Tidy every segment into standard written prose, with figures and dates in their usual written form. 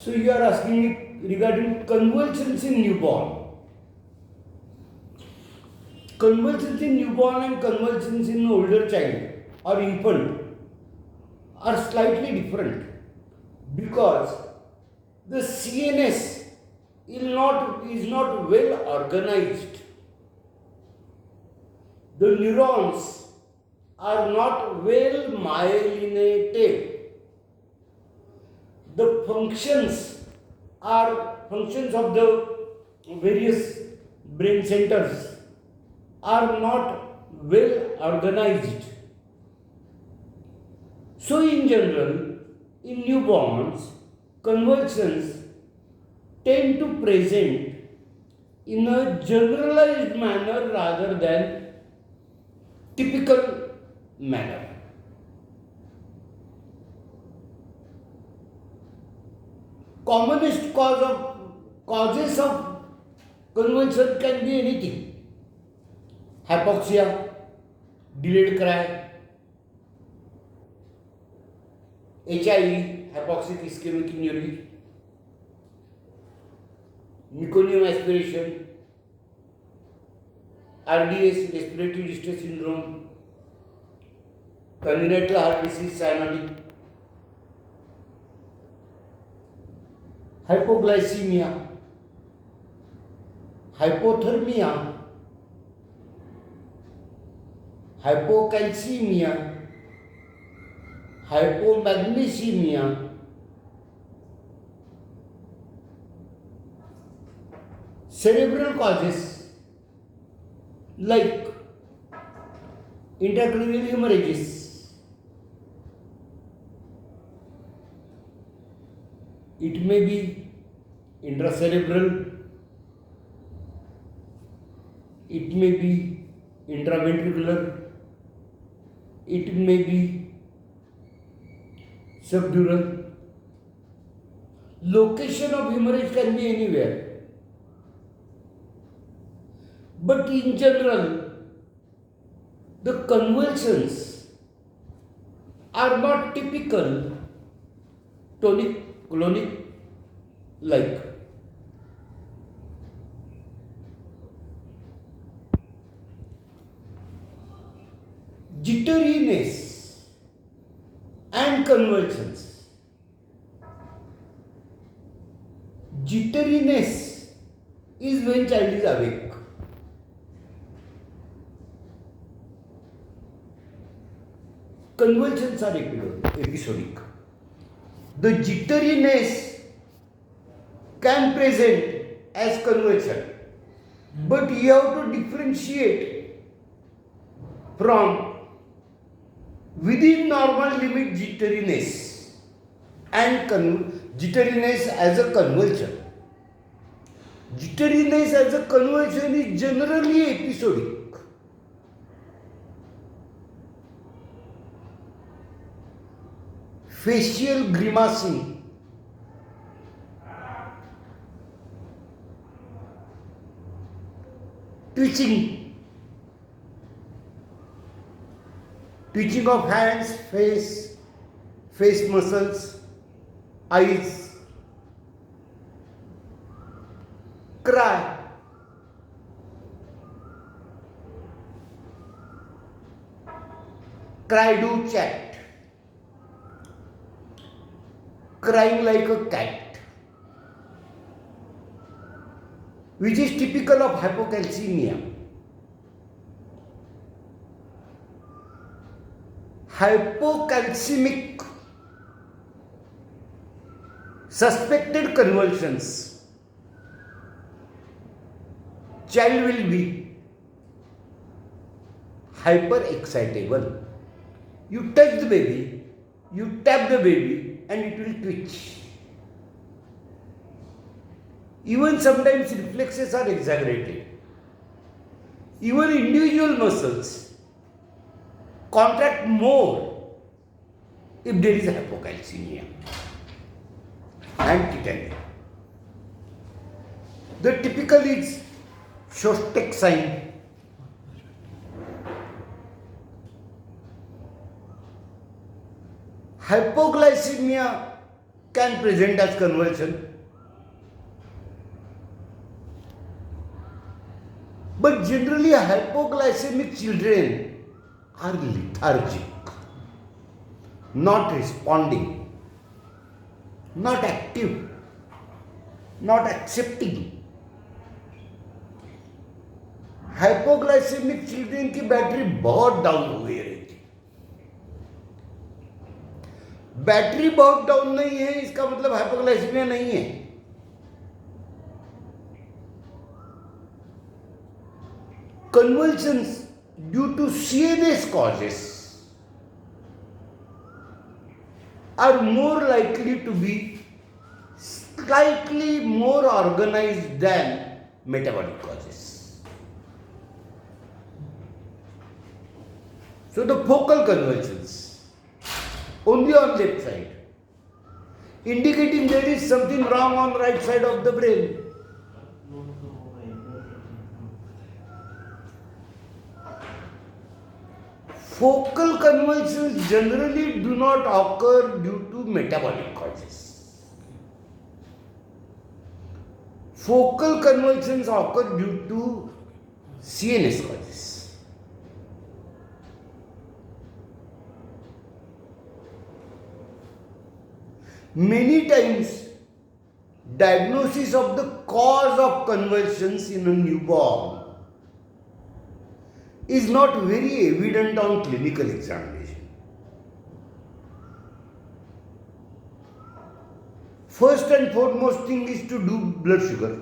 So you are asking me regarding convulsions in newborn. Convulsions in newborn and convulsions in older child or infant are slightly different because the CNS is not well organized. The neurons are not well myelinated. The functions of the various brain centers are not well organized. So, in general, in newborns, convulsions tend to present in a generalized manner rather than typical manner. Commonest causes of convulsion can be anything: hypoxia, delayed cry, HIE, hypoxic ischemic injury, meconium aspiration, RDS, respiratory distress syndrome, congenital heart disease, cyanotic, hypoglycemia, hypothermia, hypocalcemia, hypomagnesemia, cerebral causes like intracranial hemorrhages, it may be intracerebral, it may be intraventricular, it may be subdural. Location of hemorrhage can be anywhere. But in general, the convulsions are not typical tonic-clonic like. Jitteriness and convulsions. Jitteriness is when child is awake. Convulsions are episodic. The jitteriness can present as convulsion, but you have to differentiate from within normal limit jitteriness and jitteriness as a convulsion. Jitteriness as a convulsion is generally episodic. Facial grimacing, twitching of hands, face muscles, eyes, cry, do chat, crying like a cat, which is typical of hypocalcemia. Hypocalcemic suspected convulsions, child will be hyperexcitable. You touch the baby, you tap the baby, and it will twitch. Even sometimes reflexes are exaggerated. Even individual muscles contract more if there is hypocalcemia and tetany. The typical is Shostak sign. Hypoglycemia can present as convulsion. But generally hypoglycemic children are lethargic, not responding, not active, not accepting. Hypoglycaemic children की battery बहुत down हो गई रहती। Battery बहुत down नहीं है इसका मतलब हाइपोग्लाइसेमिया नहीं है। Convulsions due to CNS causes are more likely to be slightly more organized than metabolic causes. So the focal convulsions only on left side, indicating there is something wrong on right side of the brain. Focal convulsions generally do not occur due to metabolic causes. Focal convulsions occur due to CNS causes. Many times, diagnosis of the cause of convulsions in a newborn is not very evident on clinical examination. First and foremost thing is to do blood sugar.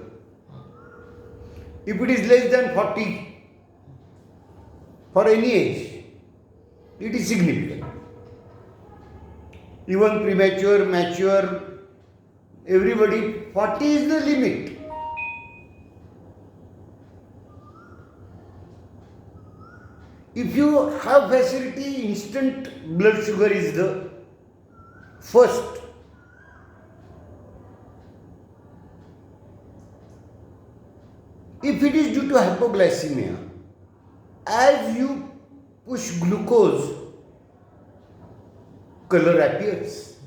If it is less than 40 for any age, it is significant. Even premature, mature, everybody, 40 is the limit. If you have facility, instant blood sugar is the first. If it is due to hypoglycemia, as you push glucose, color appears,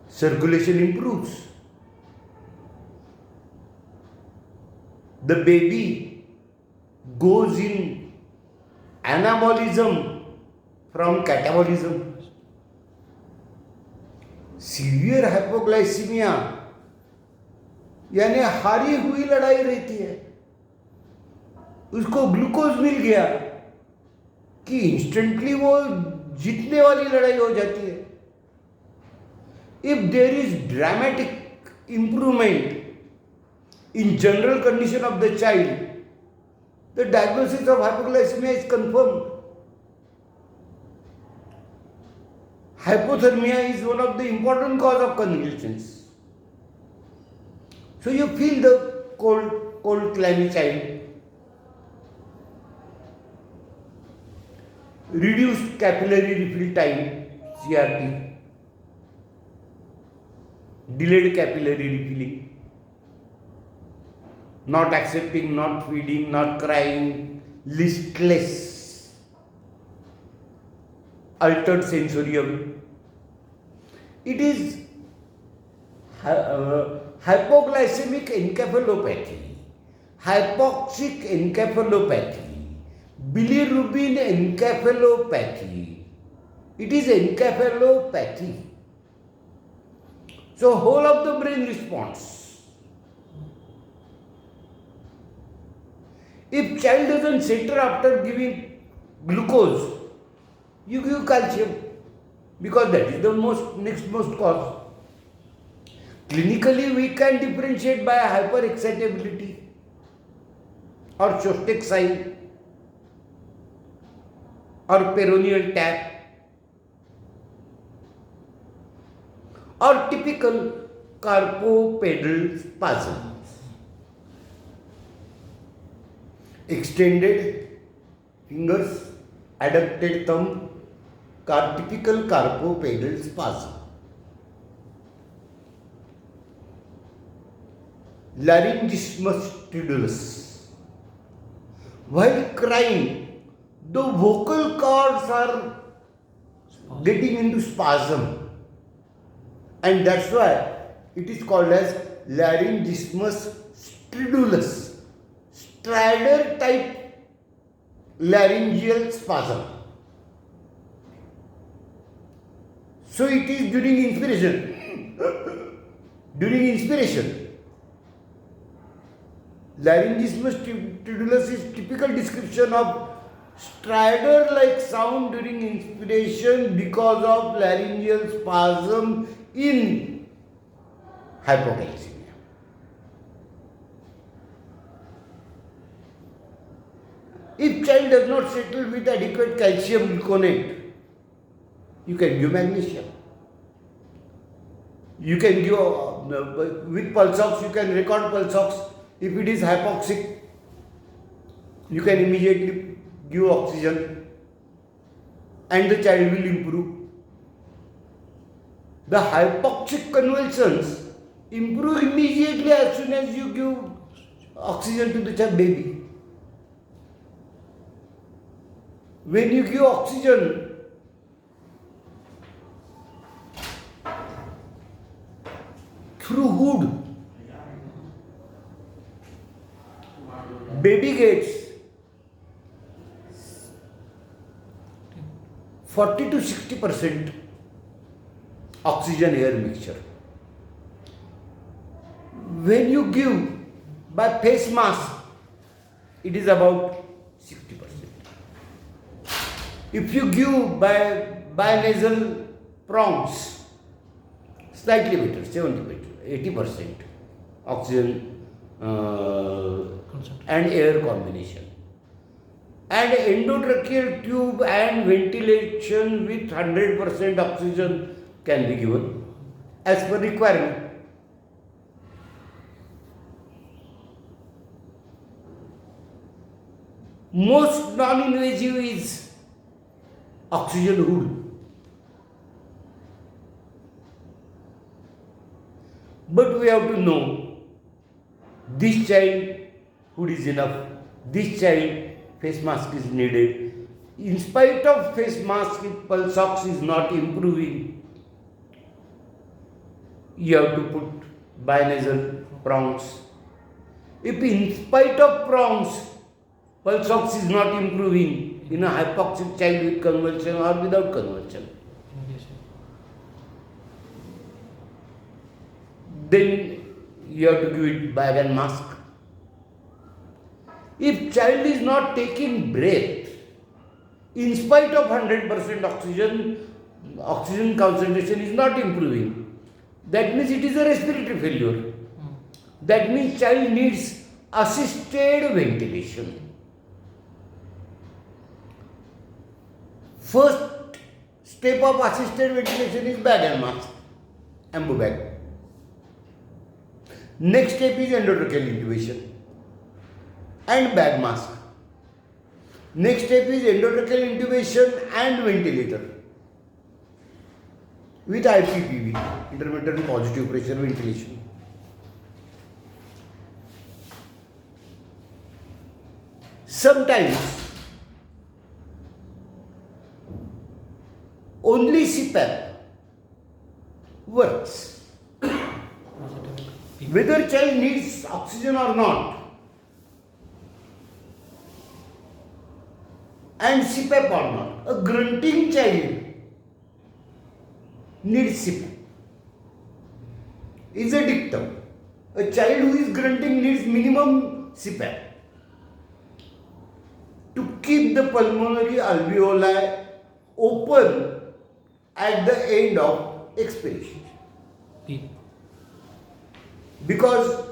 circulation improves, the baby goes in anabolism from catabolism. Severe hypoglycaemia यानी हारी हुई लड़ाई रहती है, उसको glucose मिल गया कि instantly वो जीतने वाली लड़ाई हो जाती है. If there is dramatic improvement in general condition of the child, the diagnosis of hypoglycemia is confirmed. Hypothermia is one of the important cause of convulsions. So you feel the cold clammy child, reduced capillary refill time, CRT, delayed capillary refilling, not accepting, not feeding, not crying, listless, altered sensorium. It is hypoglycemic encephalopathy, hypoxic encephalopathy, bilirubin encephalopathy. It is encephalopathy. So whole of the brain responds. If child doesn't settle after giving glucose, you give calcium because that is the next most cause. Clinically, we can differentiate by hyperexcitability or Shostak sign or peroneal tap or typical carpopedal spasm. Extended fingers, adducted thumb, typical carpopedal spasm. Laryngismus stridulus. While crying, the vocal cords are getting into spasm. And that's why it is called as laryngismus stridulus, stridor type laryngeal spasm. So it is during inspiration. During inspiration, laryngismus stridulus is typical description of stridor-like sound during inspiration because of laryngeal spasm in hypocalcemia. If child does not settle with adequate calcium gluconate, you can give magnesium. You can give with pulse ox, you can record pulse ox. If it is hypoxic, you can immediately give oxygen and the child will improve. The hypoxic convulsions improve immediately as soon as you give oxygen to the child baby. When you give oxygen, through hood, baby gets 40 to 60% oxygen air mixture. When you give by face mask, it is about 60%. If you give by nasal prongs, slightly better, 70%, 80% oxygen and air combination. And endotracheal tube and ventilation with 100% oxygen can be given as per requirement. Most non-invasive is oxygen hood. But we have to know this child hood is enough, this child face mask is needed. In spite of face mask, if pulse ox is not improving, you have to put binasal prongs. If in spite of prongs, pulse ox is not improving in a hypoxic child with convulsion or without convulsion, then you have to give it bag and mask. If child is not taking breath, in spite of 100% oxygen concentration is not improving, that means it is a respiratory failure. That means child needs assisted ventilation. First step of assisted ventilation is bag and mask, ambu bag. Next step is endotracheal intubation and bag mask. Next step is endotracheal intubation and ventilator with IPPV, intermittent positive pressure ventilation. Sometimes only CPAP works. Whether child needs oxygen or not, and CPAP or not, a grunting child needs CPAP. Is a dictum. A child who is grunting needs minimum CPAP to keep the pulmonary alveoli open at the end of expiration. Because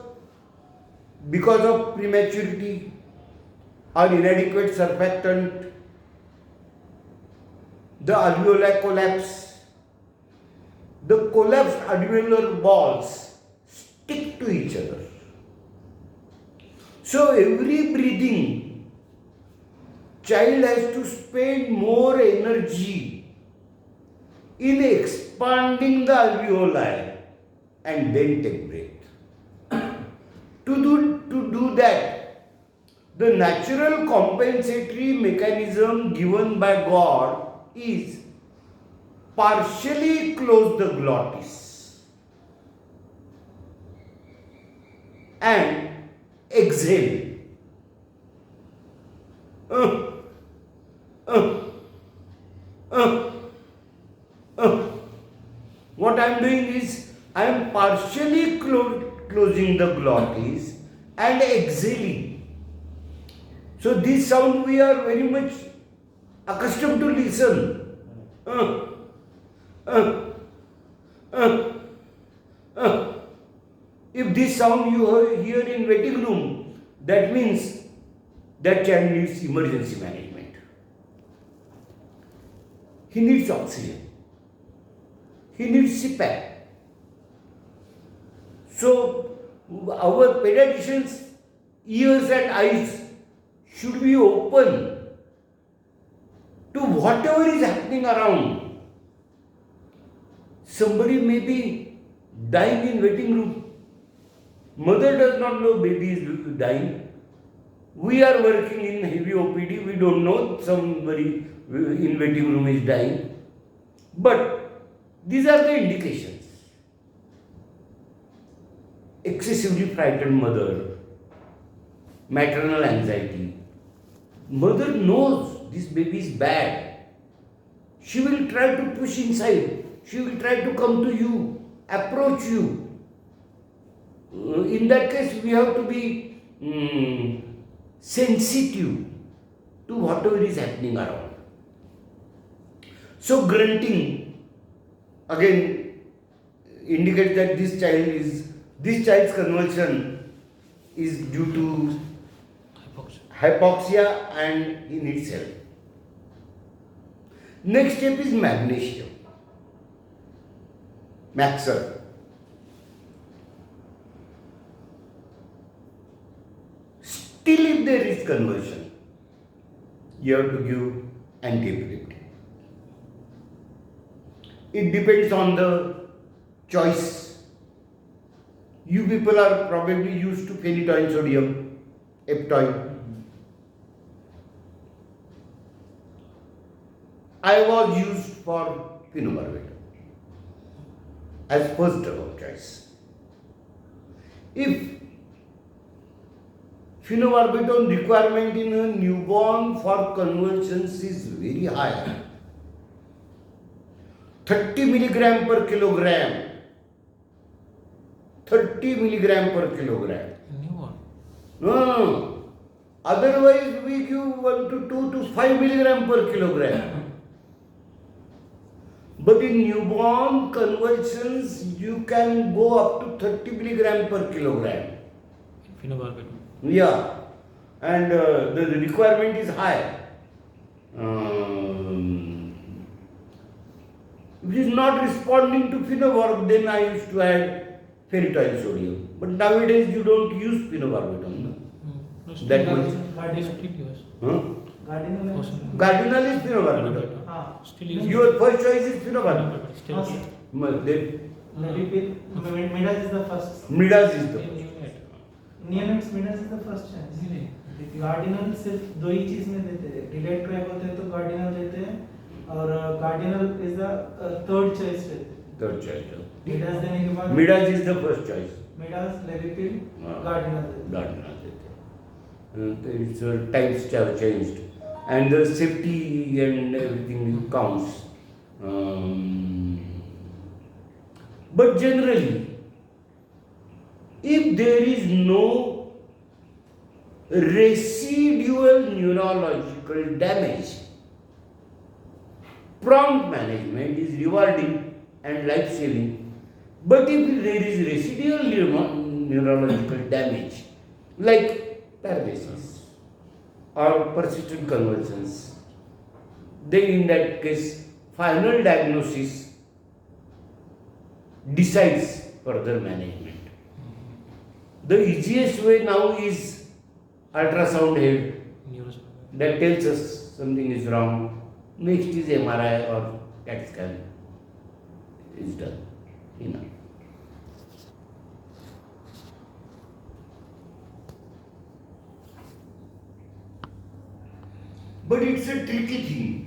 of prematurity or inadequate surfactant, the alveoli collapse. The collapsed alveolar walls stick to each other. So every breathing, child has to spend more energy in expanding the alveoli and then take breath. To do that, the natural compensatory mechanism given by God is partially close the glottis. and exhale. Uh, uh, uh, uh. What I am doing is I am partially closing the glottis and exhaling. So this sound we are very much accustomed to listen. Uh, uh, uh, uh. If this sound you hear in waiting room, that means that child needs emergency management. He needs oxygen. He needs CPAP. So our pediatricians' ears and eyes should be open to whatever is happening around. Somebody may be dying in waiting room. Mother does not know baby is dying. We are working in heavy OPD. We don't know somebody in waiting room is dying. But these are the indications. Excessively frightened mother, maternal anxiety. Mother knows this baby is bad. She will try to push inside. She will try to come to you, approach you. In that case, we have to be sensitive to whatever is happening around. So grunting again indicates that this child's convulsion is due to hypoxia and he needs help. Next step is magnesium. Maxer. Still, if there is convulsion, you have to give antiepileptic. It depends on the choice. You people are probably used to phenytoin sodium, Eptoin. I was used for phenobarbital as first drug of choice. If phenobarbital requirement in a newborn for convulsions is very high, 30 milligram per kilogram. 30 milligram per kilogram. Newborn? No. Otherwise, we give 1 to 2 to 5 milligram per kilogram. But in newborn convulsions, you can go up to 30 milligram per kilogram. Phenobarbital. Yeah. And the requirement is high. If it is not responding to phenobarb, then I used to add phenytoin sodium. But nowadays you don't use phenobarbital. No? That much. Huh? Cardinal is phenobarbital. Still use. Your first choice is phenobarbital. Still use. Then Midas is the first. Midas is the first. नियमित Midas is the first chance. Cardinal सिर्फ दो ही चीज में देते हैं. Delayed track होते हैं तो कार्डिनल देते हैं और cardinal is the third choice रहते हैं. Third choice. मिडास देने के बाद Midas is the first choice. Midas Levipil Cardinal देते हैं. Cardinal देते हैं. Its types have changed and the safety and everything counts. But generally, if there is no residual neurological damage, prompt management is rewarding and life-saving. But if there is residual neurological damage, like paralysis or persistent convulsions, then in that case, final diagnosis decides further management. The easiest way now is ultrasound head that tells us something is wrong. Next is MRI or CAT scan is done. But it's a tricky thing.